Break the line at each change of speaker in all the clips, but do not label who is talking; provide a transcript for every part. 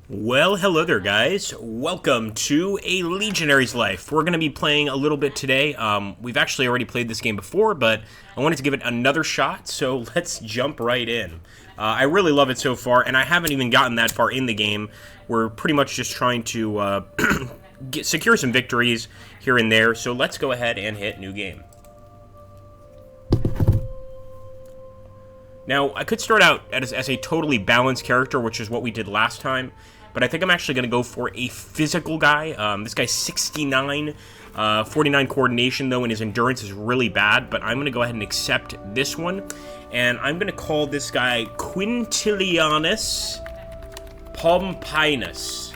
Well, hello there, guys. Welcome to A Legionary's Life. We're going to be playing a little bit today. We've actually already played this game before, but I wanted to give it another shot, so let's jump right in. I really love it so far, and I haven't even gotten that far in the game. We're pretty much just trying to secure some victories here and there, so let's go ahead and hit new game. Now, I could start out as a totally balanced character, which is what we did last time, but I think I'm actually going to go for a physical guy. This guy's 69, 49 coordination, though, and his endurance is really bad, but I'm going to go ahead and accept this one, and I'm going to call this guy Quintilianus Pompinus.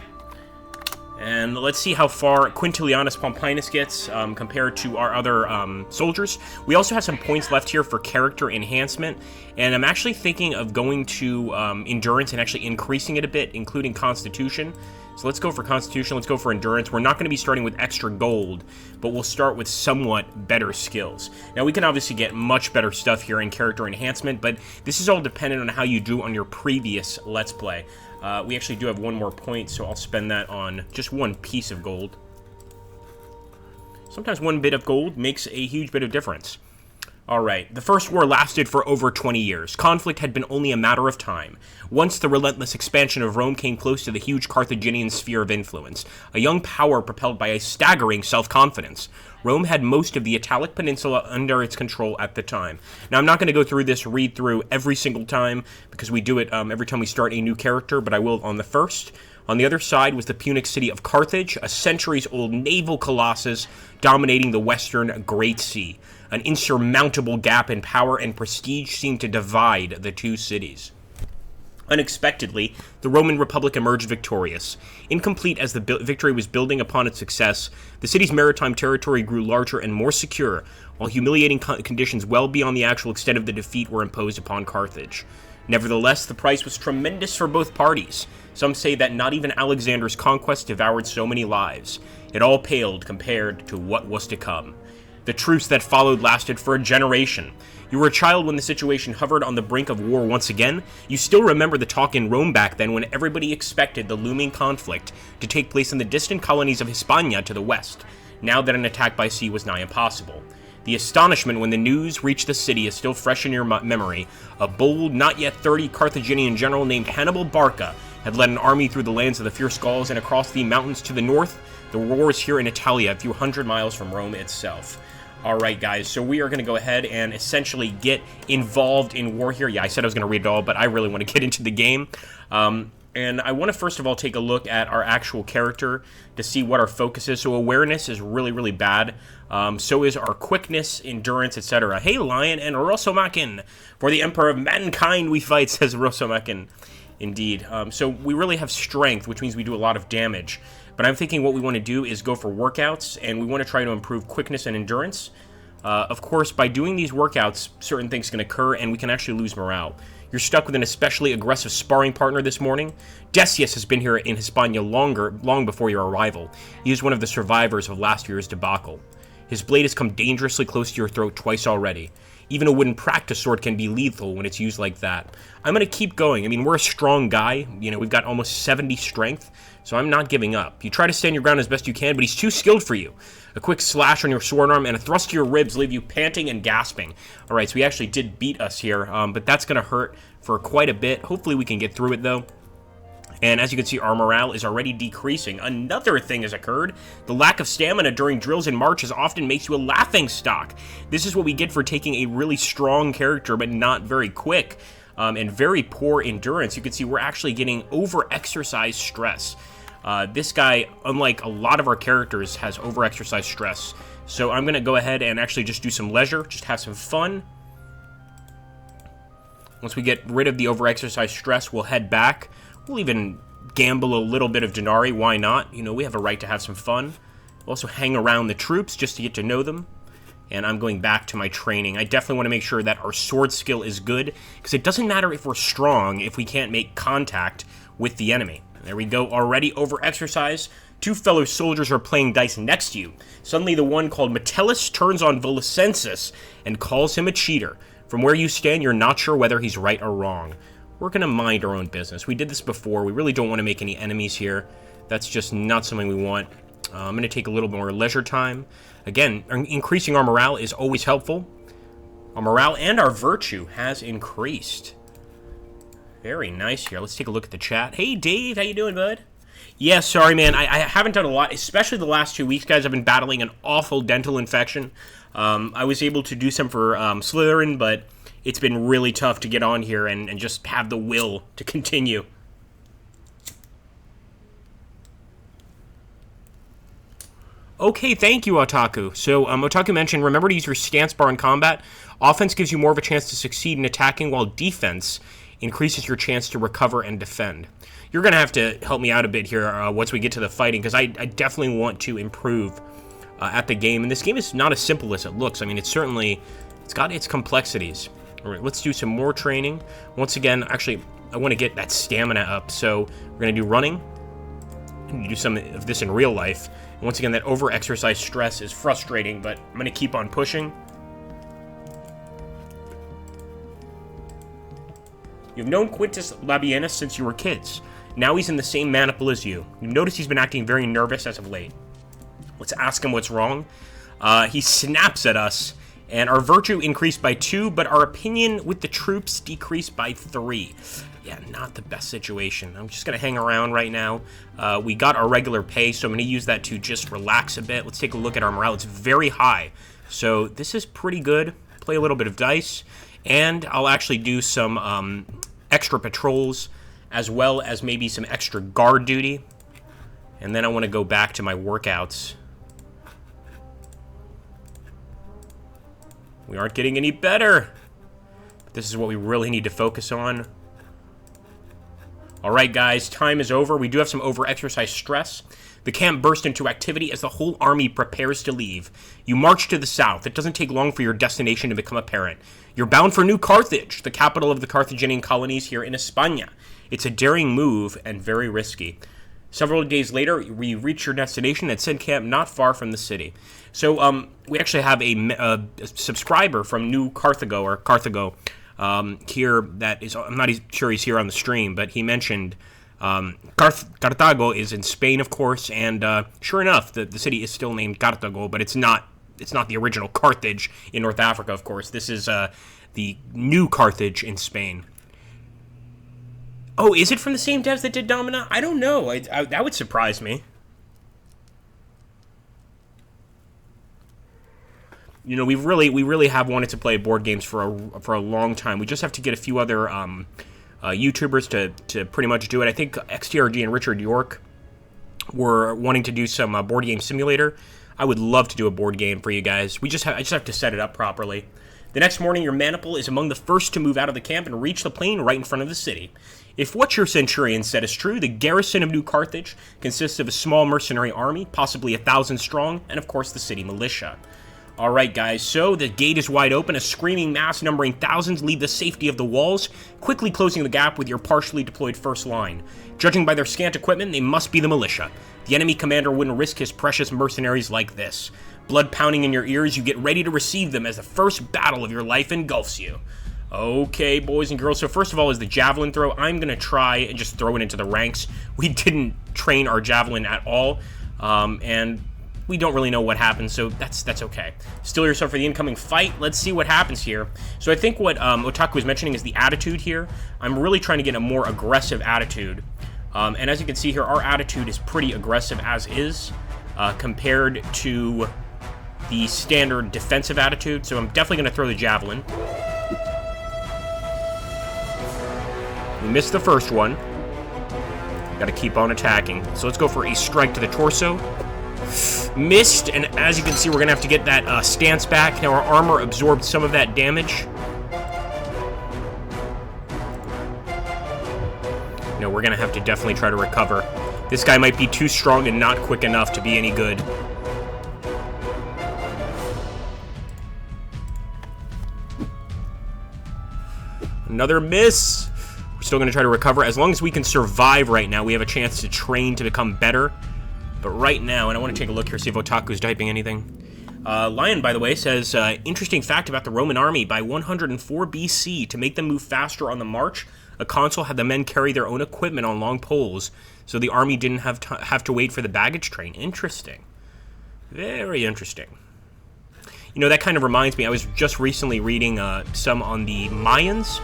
And let's see how far Quintilianus Pompinus gets compared to our other soldiers. We also have some points left here for character enhancement, and I'm actually thinking of going to endurance and actually increasing it a bit, including constitution. So let's go for constitution, let's go for endurance. We're not going to be starting with extra gold, but we'll start with somewhat better skills. Now, we can obviously get much better stuff here in character enhancement, but this is all dependent on how you do on your previous Let's Play. We actually do have one more point, so I'll spend that on just one piece of gold. Sometimes one bit of gold makes a huge bit of difference. Alright, the First War lasted for over 20 years. Conflict had been only a matter of time. Once the relentless expansion of Rome came close to the huge Carthaginian sphere of influence, a young power propelled by a staggering self-confidence. Rome had most of the Italic Peninsula under its control at the time. Now, I'm not going to go through this read-through every single time, because we do it every time we start a new character, but I will on the first. On the other side was the Punic city of Carthage, a centuries-old naval colossus dominating the western Great Sea. An insurmountable gap in power and prestige seemed to divide the two cities. Unexpectedly, the Roman Republic emerged victorious. Incomplete as the victory was building upon its success, the city's maritime territory grew larger and more secure, while humiliating conditions well beyond the actual extent of the defeat were imposed upon Carthage. Nevertheless, the price was tremendous for both parties. Some say that not even Alexander's conquest devoured so many lives. It all paled compared to what was to come. The truce that followed lasted for a generation. You were a child when the situation hovered on the brink of war once again. You still remember the talk in Rome back then when everybody expected the looming conflict to take place in the distant colonies of Hispania to the west, now that an attack by sea was nigh impossible. The astonishment when the news reached the city is still fresh in your memory. A bold, not yet 30 Carthaginian general named Hannibal Barca had led an army through the lands of the fierce Gauls and across the mountains to the north. The war is here in Italia, a few hundred miles from Rome itself. Alright, guys, so we are going to go ahead and essentially get involved in war here. Yeah, I said I was going to read it all, but I really want to get into the game. And I want to first of all take a look at our actual character to see what our focus is. So awareness is really, really bad. So is our quickness, endurance, etc. Hey, Lion and Rosomakin! For the Emperor of Mankind we fight, says Rosomakin. Indeed. So we really have strength, which means we do a lot of damage. But I'm thinking what we want to do is go for workouts, and we want to try to improve quickness and endurance. Of course, by doing these workouts, certain things can occur, and we can actually lose morale. You're stuck with an especially aggressive sparring partner this morning. Decius has been here in Hispania long before your arrival. He is one of the survivors of last year's debacle. His blade has come dangerously close to your throat twice already. Even a wooden practice sword can be lethal when it's used like that. I'm going to keep going. I mean, we're a strong guy. You know, we've got almost 70 strength, so I'm not giving up. You try to stand your ground as best you can, but he's too skilled for you. A quick slash on your sword arm and a thrust to your ribs leave you panting and gasping. All right, so he actually did beat us here, but that's going to hurt for quite a bit. Hopefully we can get through it, though. And as you can see, our morale is already decreasing. Another thing has occurred. The lack of stamina during drills and marches often makes you a laughingstock. This is what we get for taking a really strong character, but not very quick, and very poor endurance. You can see we're actually getting over-exercise stress. This guy, unlike a lot of our characters, has over-exercise stress. So I'm going to go ahead and actually just do some leisure, just have some fun. Once we get rid of the over-exercise stress, we'll head back. We'll even gamble a little bit of denarii, why not? You know, we have a right to have some fun. We'll also hang around the troops just to get to know them. And I'm going back to my training. I definitely want to make sure that our sword skill is good, because it doesn't matter if we're strong if we can't make contact with the enemy. There we go, already over-exercise. Two fellow soldiers are playing dice next to you. Suddenly the one called Metellus turns on Volocensus and calls him a cheater. From where you stand, you're not sure whether he's right or wrong. we're going to mind our own business. We did this before. We really don't want to make any enemies here. That's just not something we want. I'm going to take a little more leisure time. Again, increasing our morale is always helpful. Our morale and our virtue has increased. Very nice here. Let's take a look at the chat. Hey, Dave. How you doing, bud? Yeah, sorry, man. I haven't done a lot, especially the last 2 weeks, guys. I've been battling an awful dental infection. I was able to do some for Slytherin, but it's been really tough to get on here and just have the will to continue. Okay, thank you, Otaku. So, Otaku mentioned, remember to use your stance bar in combat. Offense gives you more of a chance to succeed in attacking, while defense increases your chance to recover and defend. You're going to have to help me out a bit here once we get to the fighting, because I definitely want to improve at the game. And this game is not as simple as it looks. I mean, it's got its complexities. All right, let's do some more training. Once again, actually, I want to get that stamina up. So we're going to do running. And do some of this in real life. And once again, that over-exercise stress is frustrating, but I'm going to keep on pushing. You've known Quintus Labienus since you were kids. Now he's in the same maniple as you. You've noticed he's been acting very nervous as of late. Let's ask him what's wrong. He snaps at us, and our virtue increased by 2, but our opinion with the troops decreased by 3. Yeah, not the best situation. I'm just going to hang around right now. We got our regular pay, so I'm going to use that to just relax a bit. Let's take a look at our morale. It's very high, so this is pretty good. Play a little bit of dice, and I'll actually do some extra patrols, as well as maybe some extra guard duty. And then I want to go back to my workouts. We aren't getting any better. This is what we really need to focus on. Alright guys, time is over. We do have some over-exercise stress. The camp burst into activity as the whole army prepares to leave. You march to the south. It doesn't take long for your destination to become apparent. You're bound for New Carthage, the capital of the Carthaginian colonies here in España. It's a daring move and very risky. Several days later, we reach your destination at Sid Camp, not far from the city. So, we actually have a subscriber from New Carthago, or Carthago, here that is, I'm not sure he's here on the stream, but he mentioned Carthago is in Spain, of course, and sure enough, the city is still named Carthago, but it's not the original Carthage in North Africa, of course. This is the new Carthage in Spain. Oh, is it from the same devs that did Domina? I don't know. That would surprise me. You know, we really have wanted to play board games for a long time. We just have to get a few other YouTubers to pretty much do it. I think XTRG and Richard York were wanting to do some board game simulator. I would love to do a board game for you guys. I just have to set it up properly. The next morning, your maniple is among the first to move out of the camp and reach the plain right in front of the city. If what your centurion said is true, the garrison of New Carthage consists of a small mercenary army, possibly 1,000 strong, and of course the city militia. Alright guys, so the gate is wide open. A screaming mass numbering thousands leave the safety of the walls, quickly closing the gap with your partially deployed first line. Judging by their scant equipment, they must be the militia. The enemy commander wouldn't risk his precious mercenaries like this. Blood pounding in your ears, you get ready to receive them as the first battle of your life engulfs you. Okay, boys and girls, so first of all is the javelin throw. I'm going to try and just throw it into the ranks. We didn't train our javelin at all, and we don't really know what happens, so that's okay. Still yourself for the incoming fight. Let's see what happens here. So I think what Otaku was mentioning is the attitude here. I'm really trying to get a more aggressive attitude. And as you can see here, our attitude is pretty aggressive as is, compared to the standard defensive attitude. So I'm definitely going to throw the javelin. We missed the first one. Got to keep on attacking. So let's go for a strike to the torso. Missed, and as you can see, we're going to have to get that stance back. Now our armor absorbed some of that damage. No, we're going to have to definitely try to recover. This guy might be too strong and not quick enough to be any good. Another miss. We're still going to try to recover. As long as we can survive right now, we have a chance to train to become better. But right now, and I want to take a look here, see if Otaku's typing anything. Lion, by the way, says, interesting fact about the Roman army. By 104 BC, to make them move faster on the march, A console had the men carry their own equipment on long poles, so the army didn't have to wait for the baggage train. Interesting. Very interesting. You know, that kind of reminds me, I was just recently reading some on the Mayans,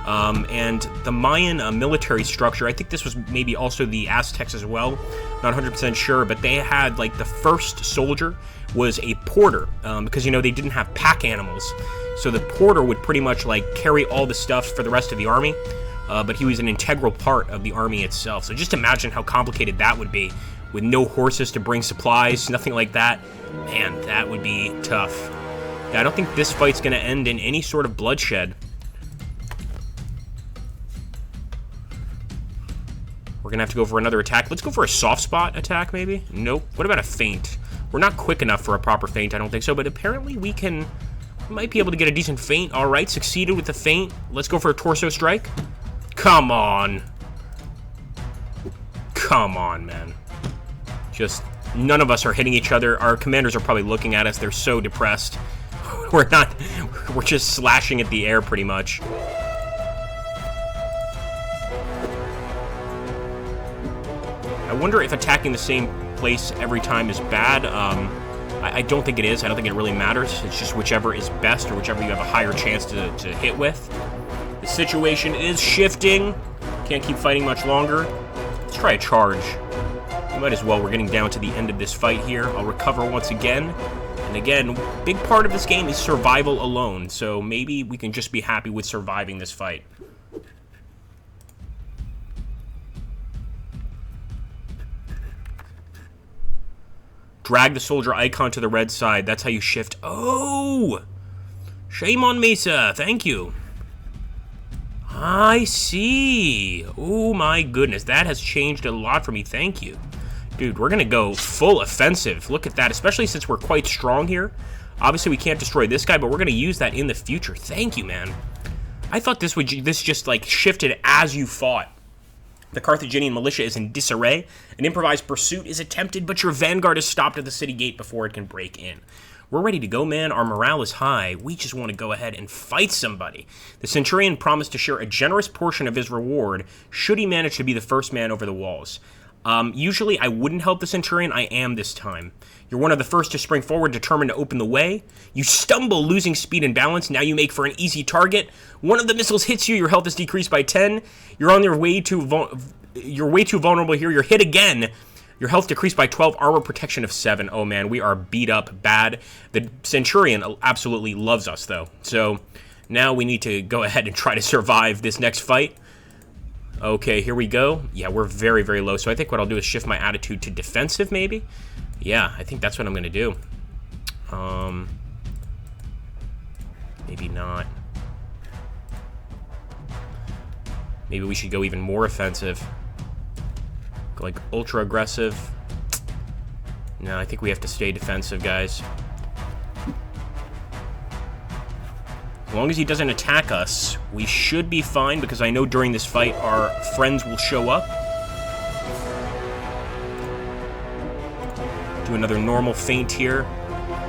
and the Mayan military structure. I think this was maybe also the Aztecs as well, not 100% sure, but they had, like, the first soldier was a porter, because, you know, they didn't have pack animals, so the porter would pretty much, like, carry all the stuff for the rest of the army, but he was an integral part of the army itself. So just imagine how complicated that would be, with no horses to bring supplies, nothing like that. Man, that would be tough. Yeah, I don't think this fight's going to end in any sort of bloodshed. We're going to have to go for another attack. Let's go for a soft spot attack, maybe? Nope. What about a feint? We're not quick enough for a proper feint, I don't think so, but apparently we might be able to get a decent feint. All right, succeeded with the feint. Let's go for a torso strike. Come on. Come on, man. Just, none of us are hitting each other. Our commanders are probably looking at us. They're so depressed. We're just slashing at the air pretty much. I wonder if attacking the same place every time is bad. I don't think it is. I don't think it really matters. It's just whichever is best or whichever you have a higher chance to hit with. The situation is shifting. Can't keep fighting much longer. Let's try a charge. Might as well. We're getting down to the end of this fight here. I'll recover once again. And again, big part of this game is survival alone, so maybe we can just be happy with surviving this fight. Drag the soldier icon to the red side. That's how you shift. Oh! Shame on me, sir. Thank you. I see. Oh my goodness. That has changed a lot for me. Thank you. Dude, we're going to go full offensive. Look at that, especially since we're quite strong here. Obviously, we can't destroy this guy, but we're going to use that in the future. Thank you, man. I thought this just, like, shifted as you fought. The Carthaginian militia is in disarray. An improvised pursuit is attempted, but your vanguard is stopped at the city gate before it can break in. We're ready to go, man. Our morale is high. We just want to go ahead and fight somebody. The centurion promised to share a generous portion of his reward should he manage to be the first man over the walls. Usually I wouldn't help the centurion. I am this time. You're one of the first to spring forward, determined to open the way. You stumble, losing speed and balance. Now you make for an easy target. One of the missiles hits you. Your health is decreased by 10. You're on your way you're way too vulnerable here. You're hit again. Your health decreased by 12. Armor protection of 7. Oh man, we are beat up bad. The centurion absolutely loves us though. So now we need to go ahead and try to survive this next fight. Okay, here we go. Yeah, we're very, very low. So I think what I'll do is shift my attitude to defensive, maybe. Yeah, I think that's what I'm going to do. Maybe not. Maybe we should go even more offensive. Go like ultra aggressive. No, I think we have to stay defensive, guys. As long as he doesn't attack us, we should be fine, because I know during this fight our friends will show up. Do another normal feint here.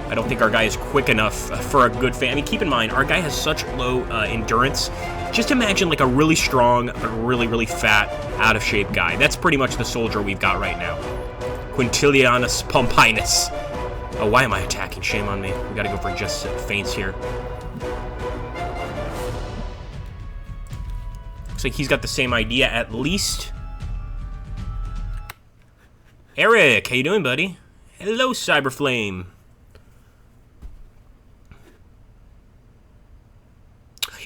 I don't think our guy is quick enough for a good feint. I mean, keep in mind, our guy has such low endurance. Just imagine like a really strong, but really, really fat, out-of-shape guy. That's pretty much the soldier we've got right now. Quintilianus Pompinus. Oh, why am I attacking? Shame on me. We gotta go for just feints here. Looks like he's got the same idea, at least. Eric, how you doing, buddy? Hello, Cyberflame.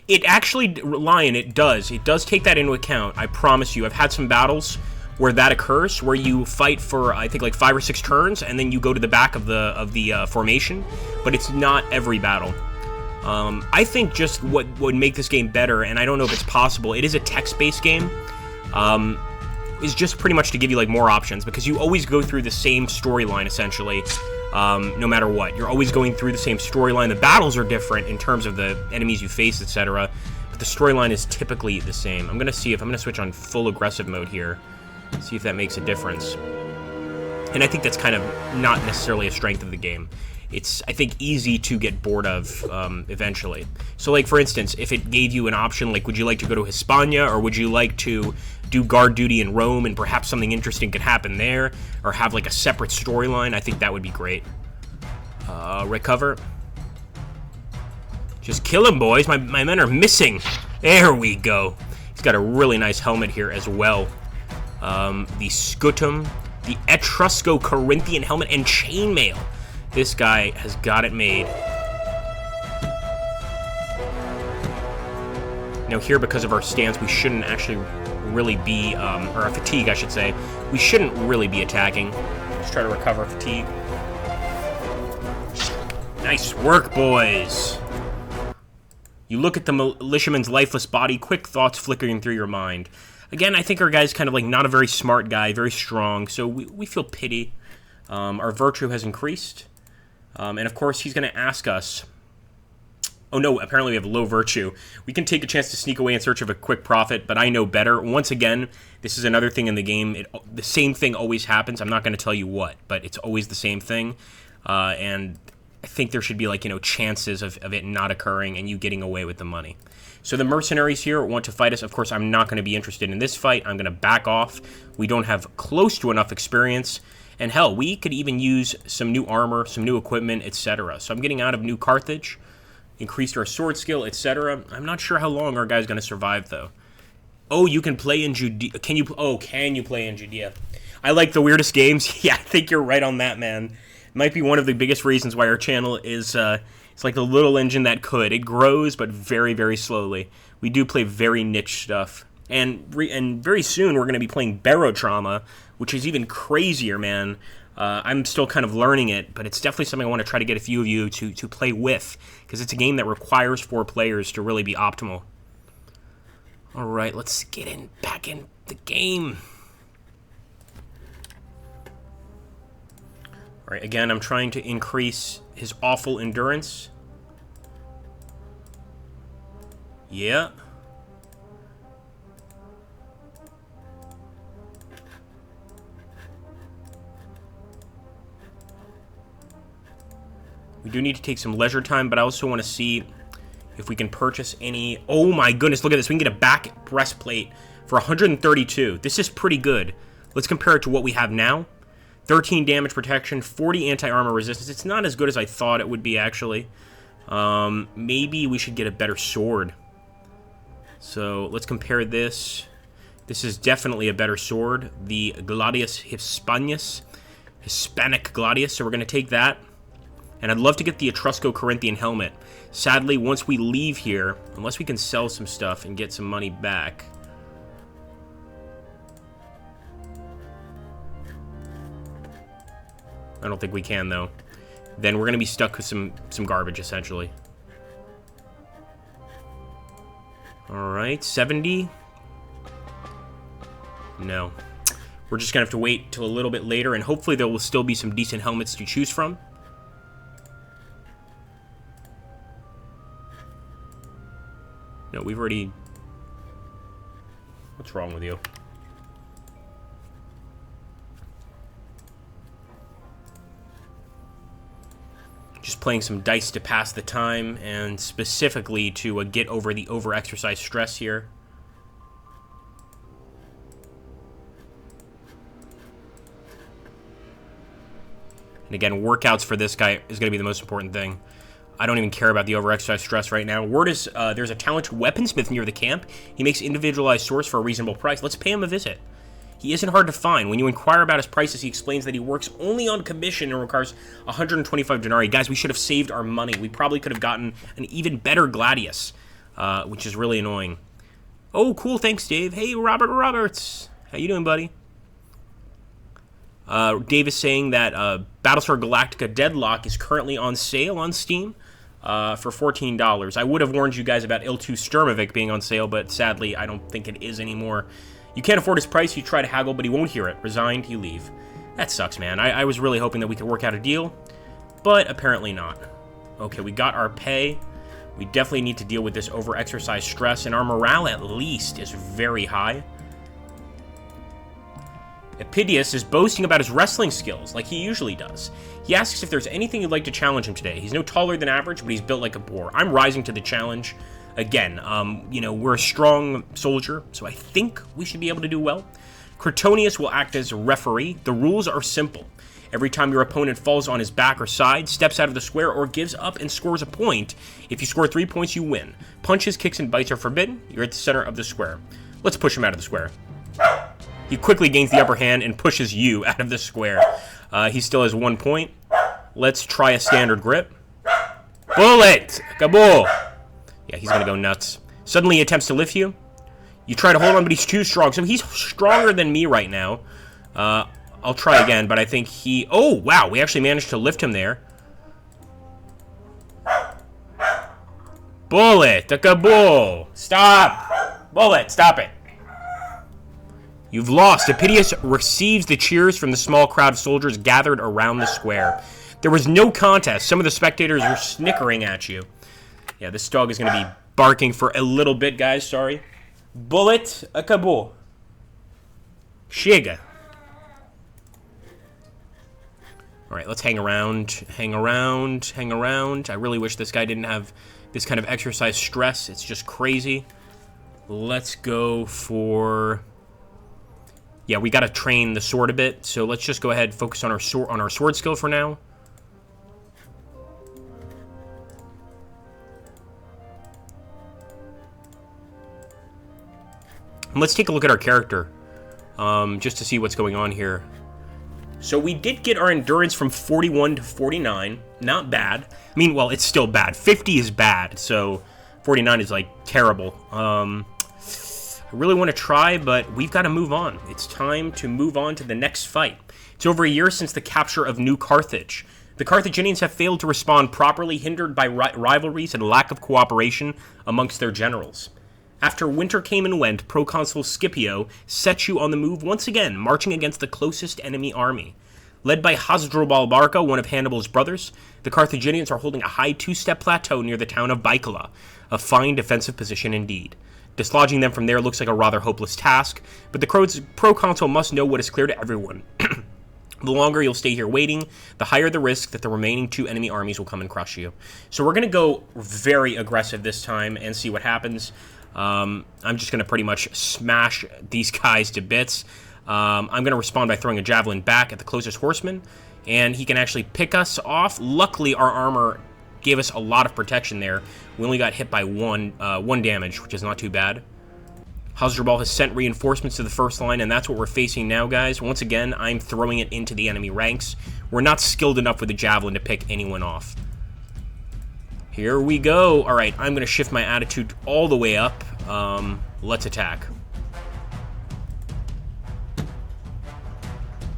It actually, Lion, it does. It does take that into account. I promise you. I've had some battles where that occurs, where you fight for, I think, like 5 or 6 turns, and then you go to the back of the formation. But it's not every battle. I think just what would make this game better, and I don't know if it's possible, it is a text-based game, is just pretty much to give you like more options, because you always go through the same storyline, essentially, no matter what. You're always going through the same storyline. The battles are different in terms of the enemies you face, etc., but the storyline is typically the same. I'm going to see if I'm going to switch on full aggressive mode here, see if that makes a difference. And I think that's kind of not necessarily a strength of the game. it's, I think, easy to get bored of eventually. So, like, for instance, if it gave you an option, like, would you like to go to Hispania, or would you like to do guard duty in Rome, and perhaps something interesting could happen there, or have, like, a separate storyline, I think that would be great. Recover. Just kill him, boys. My men are missing. There we go. He's got a really nice helmet here as well. The Scutum, the Etrusco-Corinthian helmet, and chainmail. This guy has got it made. Now here, because of our stance, we shouldn't actually really be, or our fatigue, I should say, we shouldn't really be attacking. Let's try to recover fatigue. Nice work, boys. You look at the militiaman's lifeless body, quick thoughts flickering through your mind. Again, I think our guy's kind of like not a very smart guy, very strong, so we feel pity. Our virtue has increased. And of course, he's going to ask us... Oh no, apparently we have low virtue. We can take a chance to sneak away in search of a quick profit, but I know better. Once again, this is another thing in the game. The same thing always happens. I'm not going to tell you what, but it's always the same thing. And I think there should be, like, you know, chances of it not occurring and you getting away with the money. So the mercenaries here want to fight us. Of course, I'm not going to be interested in this fight. I'm going to back off. We don't have close to enough experience. And hell, we could even use some new armor, some new equipment, etc. So I'm getting out of New Carthage, increased our sword skill, etc. I'm not sure how long our guy's going to survive, though. Oh, you can play in Judea. Can you play in Judea? I like the weirdest games. Yeah, I think you're right on that, man. Might be one of the biggest reasons why our channel is, it's like the little engine that could. It grows, but very, very slowly. We do play very niche stuff. And very soon, we're going to be playing Barotrauma, which is even crazier, man. I'm still kind of learning it, but it's definitely something I want to try to get a few of you to play with, because it's a game that requires 4 players to really be optimal. All right, let's get back in the game. All right, again, I'm trying to increase his awful endurance. Yeah. We do need to take some leisure time, but I also want to see if we can purchase any... Oh my goodness, look at this. We can get a back breastplate for 132. This is pretty good. Let's compare it to what we have now. 13 damage protection, 40 anti-armor resistance. It's not as good as I thought it would be, actually. Maybe we should get a better sword. So let's compare this. This is definitely a better sword. The Gladius Hispanic Gladius. So we're going to take that. And I'd love to get the Etrusco-Corinthian helmet. Sadly, once we leave here, unless we can sell some stuff and get some money back... I don't think we can, though. Then we're going to be stuck with some garbage, essentially. Alright, 70. No. We're just going to have to wait till a little bit later, and hopefully there will still be some decent helmets to choose from. No, we've already... What's wrong with you? Just playing some dice to pass the time, and specifically to get over the over-exercise stress here. And again, workouts for this guy is going to be the most important thing. I don't even care about the over-exercise stress right now. Word is there's a talented weaponsmith near the camp. He makes individualized swords for a reasonable price. Let's pay him a visit. He isn't hard to find. When you inquire about his prices, he explains that he works only on commission and requires 125 denarii. Guys, we should have saved our money. We probably could have gotten an even better Gladius, which is really annoying. Oh, cool. Thanks, Dave. Hey, Robert Roberts. How you doing, buddy? Dave is saying that Battlestar Galactica Deadlock is currently on sale on Steam for $14. I would have warned you guys about Il-2 Sturmovik being on sale, but sadly, I don't think it is anymore. You can't afford his price, you try to haggle, but he won't hear it. Resigned, you leave. That sucks, man. I was really hoping that we could work out a deal, but apparently not. Okay, we got our pay. We definitely need to deal with this over-exercise stress, and our morale, at least, is very high. Epidius is boasting about his wrestling skills, like he usually does. He asks if there's anything you'd like to challenge him today. He's no taller than average, but he's built like a boar. I'm rising to the challenge. Again, you know, we're a strong soldier, so I think we should be able to do well. Cretonius will act as referee. The rules are simple. Every time your opponent falls on his back or side, steps out of the square, or gives up and scores a point, if you score 3 points, you win. Punches, kicks, and bites are forbidden. You're at the center of the square. Let's push him out of the square. He quickly gains the upper hand and pushes you out of the square. He still has 1 point. Let's try a standard grip. Bullet! Kabul! Yeah, he's going to go nuts. Suddenly he attempts to lift you. You try to hold on, but he's too strong. So he's stronger than me right now. I'll try again, but I think he... Oh, wow, we actually managed to lift him there. Bullet! Kabul! Stop! Bullet, stop it. You've lost. Epidius receives the cheers from the small crowd of soldiers gathered around the square. There was no contest. Some of the spectators were snickering at you. Yeah, this dog is going to be barking for a little bit, guys. Sorry. Bullet, Kabul. Shiga. All right, let's hang around, hang around, hang around. I really wish this guy didn't have this kind of exercise stress. It's just crazy. Let's go for... Yeah, we got to train the sword a bit, so let's just go ahead and focus on our sword skill for now. And let's take a look at our character, just to see what's going on here. So we did get our endurance from 41 to 49. Not bad. I mean, well, it's still bad. 50 is bad, so 49 is, like, terrible. I really want to try, but we've got to move on. It's time to move on to the next fight. It's over a year since the capture of New Carthage. The Carthaginians have failed to respond properly, hindered by rivalries and lack of cooperation amongst their generals. After winter came and went, Proconsul Scipio set you on the move once again, marching against the closest enemy army. Led by Hasdrubal Barca, one of Hannibal's brothers, the Carthaginians are holding a high two-step plateau near the town of Baecula, a fine defensive position indeed. Dislodging them from there looks like a rather hopeless task, but the proconsul must know what is clear to everyone. The longer you'll stay here waiting, the higher the risk that the remaining 2 enemy armies will come and crush you. So we're going to go very aggressive this time and see what happens. I'm just going to pretty much smash these guys to bits. I'm going to respond by throwing a javelin back at the closest horseman, and he can actually pick us off. Luckily, our armor gave us a lot of protection there. We only got hit by one damage, which is not too bad. Hasdrubal has sent reinforcements to the first line, and that's what we're facing now, guys. Once again, I'm throwing it into the enemy ranks. We're not skilled enough with the javelin to pick anyone off. Here we go. All right, I'm going to shift my attitude all the way up. Let's attack.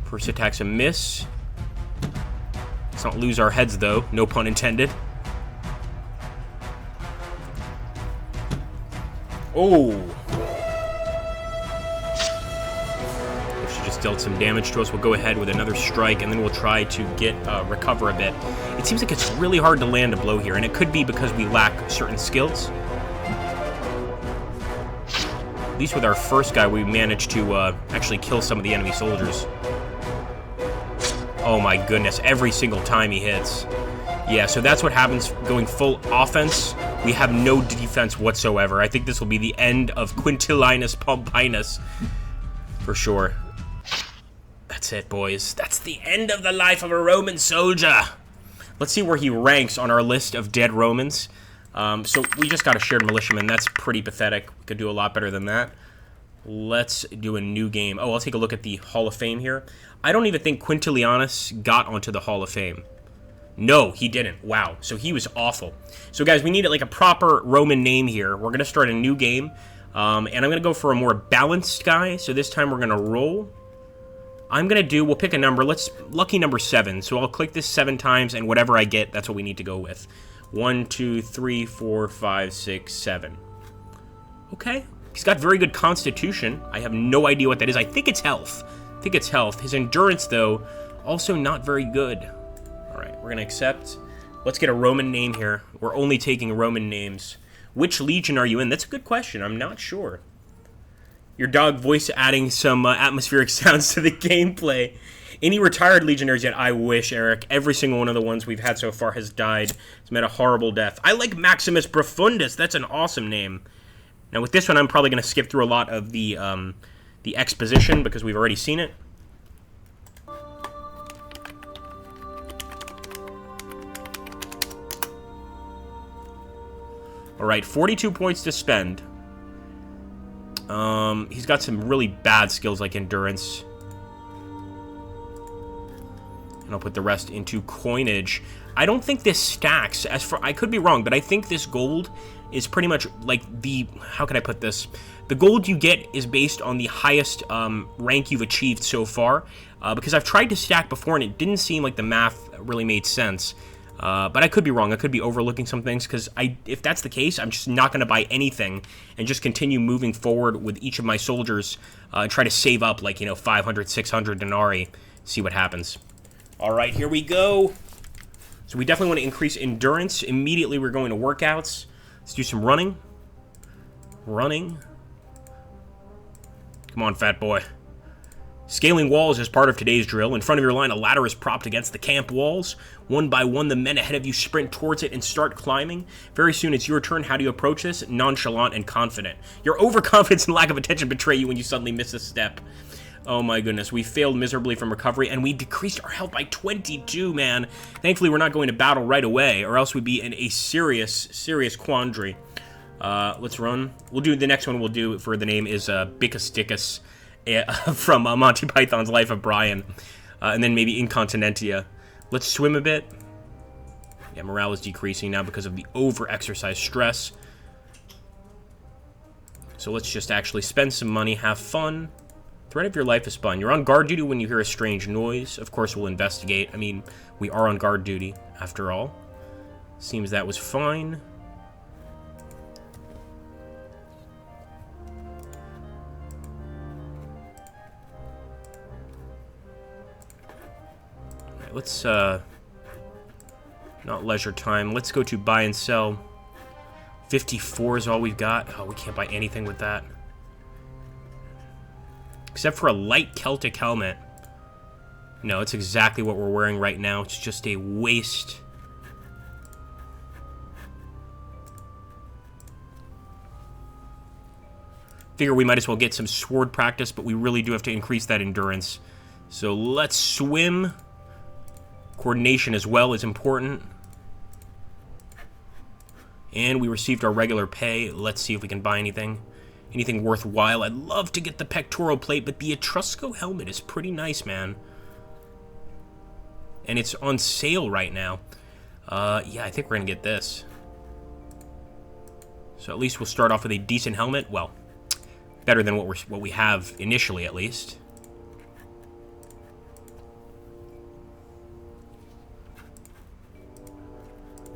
First attack's a miss. Let's not lose our heads, though. No pun intended. Oh. If she just dealt some damage to us, we'll go ahead with another strike, and then we'll try to recover a bit. It seems like it's really hard to land a blow here, and it could be because we lack certain skills. At least with our first guy, we managed to actually kill some of the enemy soldiers. Oh my goodness, every single time he hits. Yeah, so that's what happens going full offense. We have no defense whatsoever. I think this will be the end of Quintilinus Pompinus. For sure. That's it, boys. That's the end of the life of a Roman soldier. Let's see where he ranks on our list of dead Romans. So we just got a shared militiaman. That's pretty pathetic. We could do a lot better than that. Let's do a new game. Oh, I'll take a look at the Hall of Fame here. I don't even think Quintilianus got onto the Hall of Fame. No, he didn't. Wow. So he was awful. So, guys, we need like a proper Roman name here. We're going to start a new game. And I'm going to go for a more balanced guy. So this time we're going to roll. We'll pick a number. Lucky number 7. So I'll click this 7 times, and whatever I get, that's what we need to go with. 1, 2, 3, 4, 5, 6, 7. Okay. He's got very good constitution. I have no idea what that is. I think it's health. His endurance, though, also not very good. All right, we're going to accept. Let's get a Roman name here. We're only taking Roman names. Which legion are you in? That's a good question. I'm not sure. Your dog voice adding some atmospheric sounds to the gameplay. Any retired Legionnaires yet? I wish, Eric. Every single one of the ones we've had so far has died. It's met a horrible death. I like Maximus Profundus. That's an awesome name. Now, with this one, I'm probably going to skip through a lot of the exposition because we've already seen it. All right, 42 points to spend. He's got some really bad skills like endurance. And I'll put the rest into coinage. I don't think this stacks. I could be wrong, but I think this gold is pretty much like how can I put this? The gold you get is based on the highest rank you've achieved so far. Because I've tried to stack before and it didn't seem like the math really made sense. But I could be wrong. I could be overlooking some things because if that's the case, I'm just not going to buy anything and just continue moving forward with each of my soldiers and try to save up like, 500, 600 denarii, see what happens. All right, here we go. So we definitely want to increase endurance. Immediately we're going to workouts. Let's do some running. Running. Come on, fat boy. Scaling walls is part of today's drill. In front of your line, a ladder is propped against the camp walls. One by one, the men ahead of you sprint towards it and start climbing. Very soon, it's your turn. How do you approach this? Nonchalant and confident. Your overconfidence and lack of attention betray you when you suddenly miss a step. Oh my goodness, we failed miserably from recovery, and we decreased our health by 22, man. Thankfully, we're not going to battle right away, or else we'd be in a serious, serious quandary. Let's run. We'll do the next one we'll do for the name is Bickus Dickus. From Monty Python's Life of Brian. And then maybe Incontinentia. Let's swim a bit. Yeah, morale is decreasing now because of the over-exercise stress. So let's just actually spend some money, have fun. Threat of your life is spun. You're on guard duty when you hear a strange noise. Of course, we'll investigate. I mean, we are on guard duty, after all. Seems that was fine. Let's, not leisure time. Let's go to buy and sell. 54 is all we've got. Oh, we can't buy anything with that. Except for a light Celtic helmet. No, it's exactly what we're wearing right now. It's just a waste. Figure we might as well get some sword practice, but we really do have to increase that endurance. So let's swim. Coordination as well is important. And we received our regular pay. Let's see if we can buy anything. Anything worthwhile. I'd love to get the pectoral plate, but the Etrusco helmet is pretty nice, man. And it's on sale right now. Yeah, I think we're going to get this. So at least we'll start off with a decent helmet. Well, better than what we have initially, at least.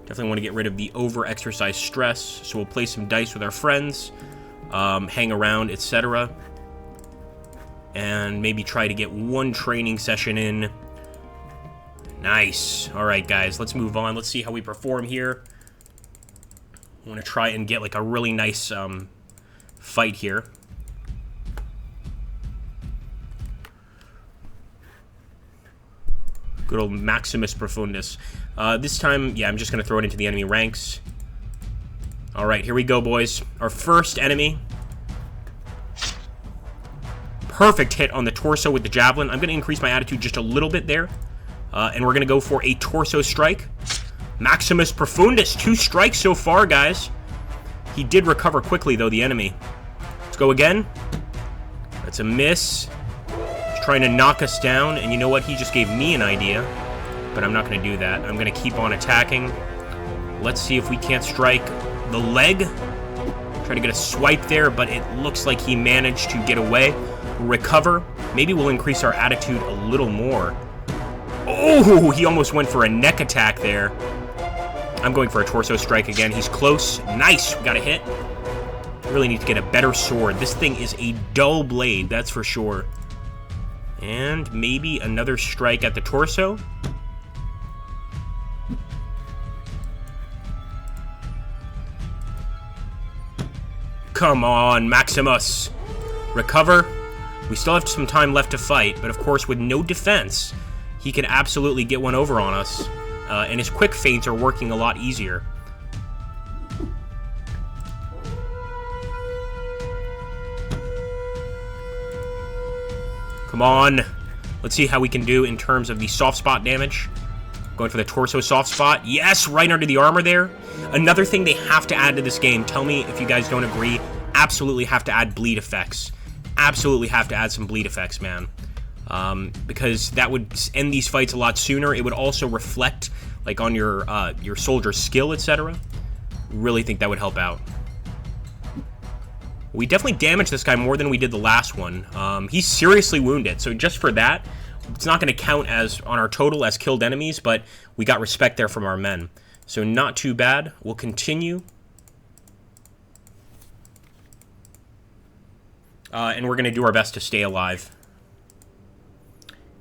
Definitely want to get rid of the over-exercise stress, so we'll play some dice with our friends, hang around, etc. And maybe try to get one training session in. Nice. Alright, guys, let's move on. Let's see how we perform here. I want to try and get, like, a really nice fight here. Good old Maximus Profundus. This time, yeah, I'm just going to throw it into the enemy ranks. Alright, here we go, boys. Our first enemy. Perfect hit on the torso with the javelin. I'm going to increase my attitude just a little bit there. And we're going to go for a torso strike. Maximus Profundus. 2 strikes so far, guys. He did recover quickly, though, the enemy. Let's go again. That's a miss. He's trying to knock us down. And you know what? He just gave me an idea. But I'm not going to do that. I'm going to keep on attacking. Let's see if we can't strike the leg. Try to get a swipe there, but it looks like he managed to get away. Recover. Maybe we'll increase our attitude a little more. Oh, he almost went for a neck attack there. I'm going for a torso strike again. He's close. Nice. We got a hit. Really need to get a better sword. This thing is a dull blade, that's for sure. And maybe another strike at the torso. Come on, Maximus. Recover. We still have some time left to fight, but of course with no defense, he can absolutely get one over on us. And his quick feints are working a lot easier. Come on. Let's see how we can do in terms of the soft spot damage. Going for the torso soft spot. Yes, right under the armor there. Another thing they have to add to this game. Tell me if you guys don't agree. Absolutely have to add bleed effects. Absolutely have to add some bleed effects, man. Because that would end these fights a lot sooner. It would also reflect, like, on your soldier's skill, etc. Really think that would help out. We definitely damaged this guy more than we did the last one. He's seriously wounded, so just for that, it's not going to count as on our total as killed enemies, but we got respect there from our men. So not too bad. We'll continue. And we're going to do our best to stay alive.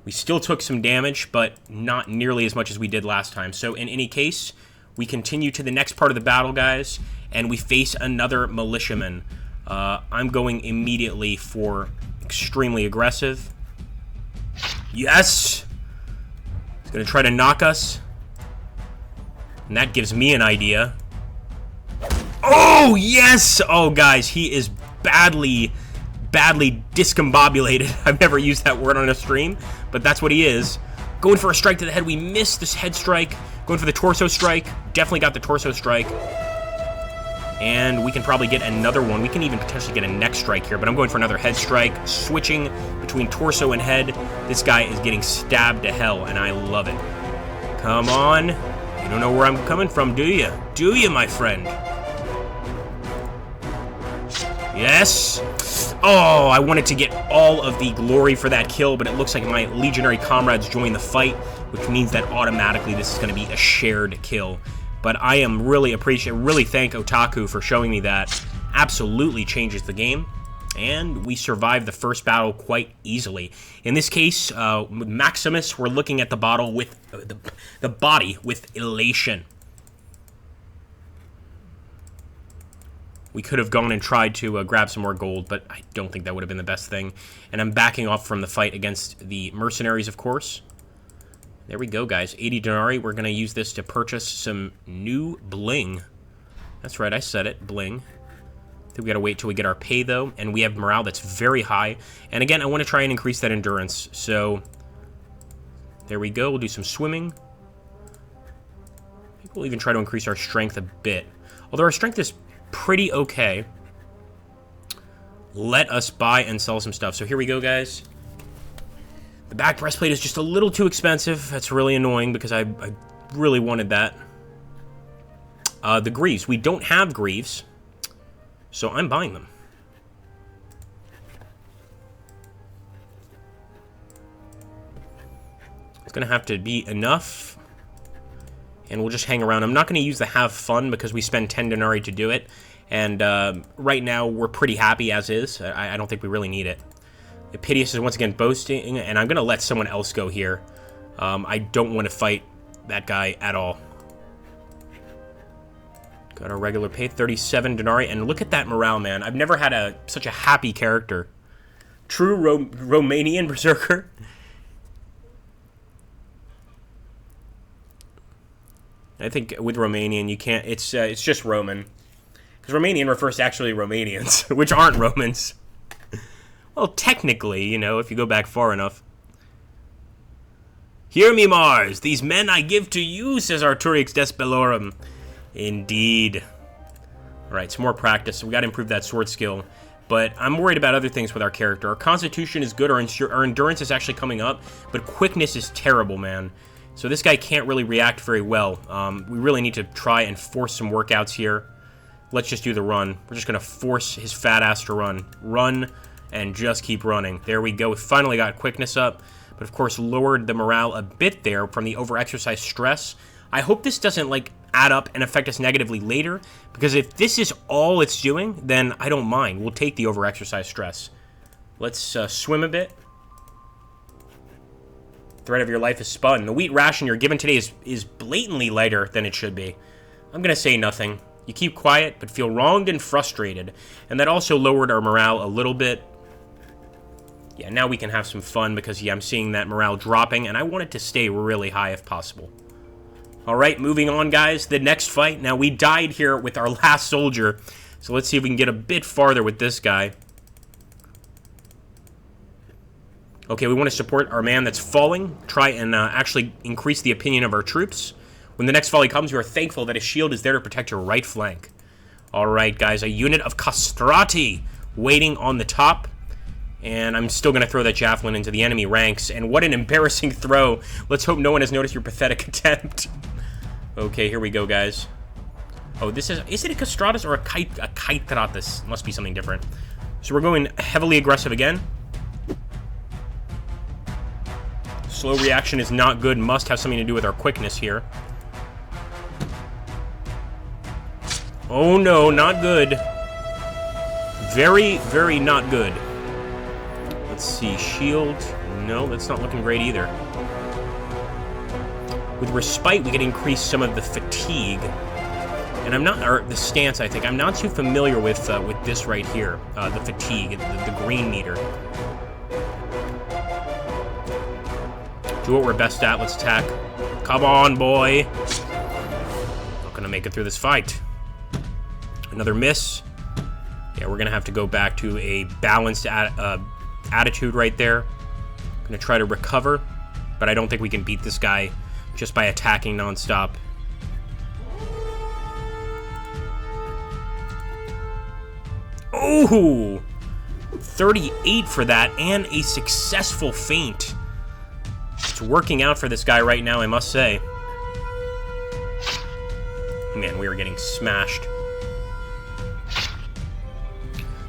We still took some damage, but not nearly as much as we did last time. So in any case, we continue to the next part of the battle, guys, and we face another militiaman. I'm going immediately for extremely aggressive. Yes! He's going to try to knock us. And that gives me an idea. Oh, yes! Oh, guys, he is badly discombobulated. I've never used that word on a stream, but that's what he is. Going for a strike to the head. We missed this head strike. Going for the torso strike. Definitely got the torso strike. And we can probably get another one. We can even potentially get a neck strike here, but I'm going for another head strike. Switching between torso and head. This guy is getting stabbed to hell, and I love it. Come on. You don't know where I'm coming from, do you? Do you, my friend? Yes. Oh, I wanted to get all of the glory for that kill, but it looks like my legionary comrades joined the fight, which means that automatically this is going to be a shared kill. But I am really thank Otaku for showing me that. Absolutely changes the game. And we survived the first battle quite easily. In this case, Maximus, we're looking at the bottle with the body with elation. We could have gone and tried to grab some more gold, but I don't think that would have been the best thing. And I'm backing off from the fight against the mercenaries, of course. There we go, guys. 80 denarii. We're going to use this to purchase some new bling. That's right, I said it. Bling. I think we got to wait till we get our pay, though. And we have morale that's very high. And again, I want to try and increase that endurance. So, there we go. We'll do some swimming. Maybe we'll even try to increase our strength a bit. Although our strength is pretty okay. Let us buy and sell some stuff. So here we go, guys. The back breastplate is just a little too expensive. That's really annoying because I really wanted that. The greaves. We don't have greaves, so I'm buying them. It's going to have to be enough, and we'll just hang around. I'm not going to use the have fun because we spend 10 denarii to do it, and right now we're pretty happy as is. I don't think we really need it. Piteous is once again boasting, and I'm going to let someone else go here. I don't want to fight that guy at all. Got our regular pay, 37 denarii, and look at that morale, man. I've never had such a happy character. True Romanian berserker. I think with Romanian, you can't, it's just Roman. Because Romanian refers to actually Romanians, which aren't Romans. Well, technically, you know, if you go back far enough. Hear me, Mars. These men I give to you, says Arturix Despelorum. Indeed. Alright, some more practice. We got to improve that sword skill. But I'm worried about other things with our character. Our constitution is good. Our endurance is actually coming up. But quickness is terrible, man. So this guy can't really react very well. We really need to try and force some workouts here. Let's just do the run. We're just going to force his fat ass to run. Run. And just keep running. There we go. We finally got quickness up, but of course lowered the morale a bit there from the overexercise stress. I hope this doesn't like add up and affect us negatively later, because if this is all it's doing, then I don't mind. We'll take the overexercise stress. Let's swim a bit. Thread of your life is spun. The wheat ration you're given today is blatantly lighter than it should be. I'm gonna say nothing. You keep quiet, but feel wronged and frustrated. And that also lowered our morale a little bit. Yeah, now we can have some fun because, yeah, I'm seeing that morale dropping, and I want it to stay really high if possible. Alright, moving on, guys. The next fight. Now, we died here with our last soldier, so let's see if we can get a bit farther with this guy. Okay, we want to support our man that's falling. Try and actually increase the opinion of our troops. When the next volley comes, we are thankful that his shield is there to protect your right flank. Alright, guys. A unit of castrati waiting on the top. And I'm still going to throw that javelin into the enemy ranks. And what an embarrassing throw. Let's hope no one has noticed your pathetic attempt. Okay, here we go, guys. Oh, this is it a castratus or a kaitratus? Must be something different. So we're going heavily aggressive again. Slow reaction is not good. Must have something to do with our quickness here. Oh, no, not good. Very, very not good. Let's see, shield. No, that's not looking great either. With respite, we can increase some of the fatigue. And I'm not, or the stance, I think. I'm not too familiar with this right here, the fatigue, the green meter. Do what we're best at. Let's attack. Come on, boy. Not gonna make it through this fight. Another miss. Yeah, we're gonna have to go back to a balanced attitude right there. Gonna try to recover, but I don't think we can beat this guy just by attacking nonstop. Oh! 38 for that, and a successful feint. It's working out for this guy right now, I must say. Man, we are getting smashed.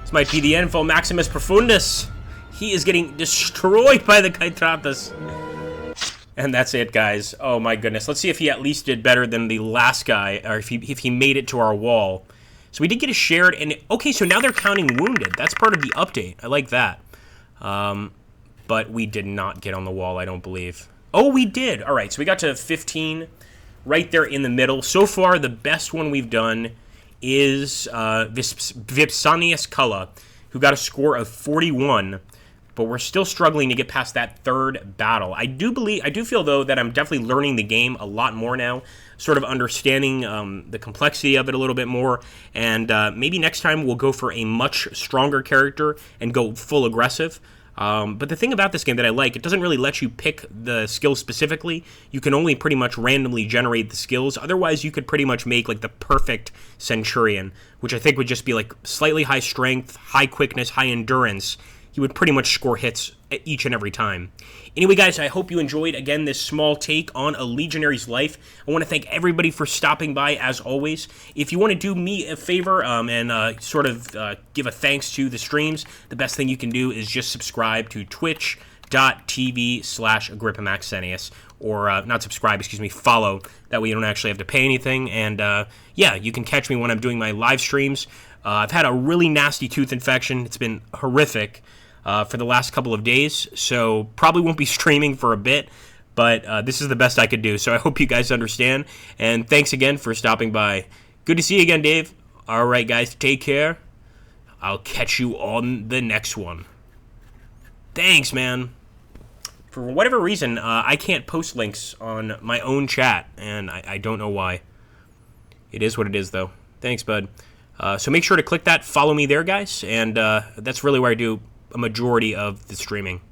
This might be the end for Maximus Profundus. He is getting destroyed by the Kaitratus. And that's it, guys. Oh, my goodness. Let's see if he at least did better than the last guy, or if he made it to our wall. So we did get a shared, and okay, so now they're counting wounded. That's part of the update. I like that. But we did not get on the wall, I don't believe. Oh, we did. All right, so we got to 15 right there in the middle. So far, the best one we've done is Vipsanius Culla, who got a score of 41. But we're still struggling to get past that third battle. I do feel, though, that I'm definitely learning the game a lot more now, sort of understanding the complexity of it a little bit more, and maybe next time we'll go for a much stronger character and go full aggressive. But the thing about this game that I like, it doesn't really let you pick the skills specifically. You can only pretty much randomly generate the skills. Otherwise, you could pretty much make like the perfect Centurion, which I think would just be like slightly high strength, high quickness, high endurance. He would pretty much score hits each and every time. Anyway, guys, I hope you enjoyed, again, this small take on a Legionary's life. I want to thank everybody for stopping by, as always. If you want to do me a favor and sort of give a thanks to the streams, the best thing you can do is just subscribe to twitch.tv/AgrippaMaxentius. Or, not subscribe, excuse me, follow. That way you don't actually have to pay anything. And, yeah, you can catch me when I'm doing my live streams. I've had a really nasty tooth infection. It's been horrific for the last couple of days, so probably won't be streaming for a bit, but this is the best I could do, so I hope you guys understand, and thanks again for stopping by. Good to see you again, Dave. All right, guys, take care. I'll catch you on the next one. Thanks, man. For whatever reason, I can't post links on my own chat, and I don't know why. It is what it is, though. Thanks, bud. So make sure to click that, follow me there, guys, and that's really where I do a majority of the streaming.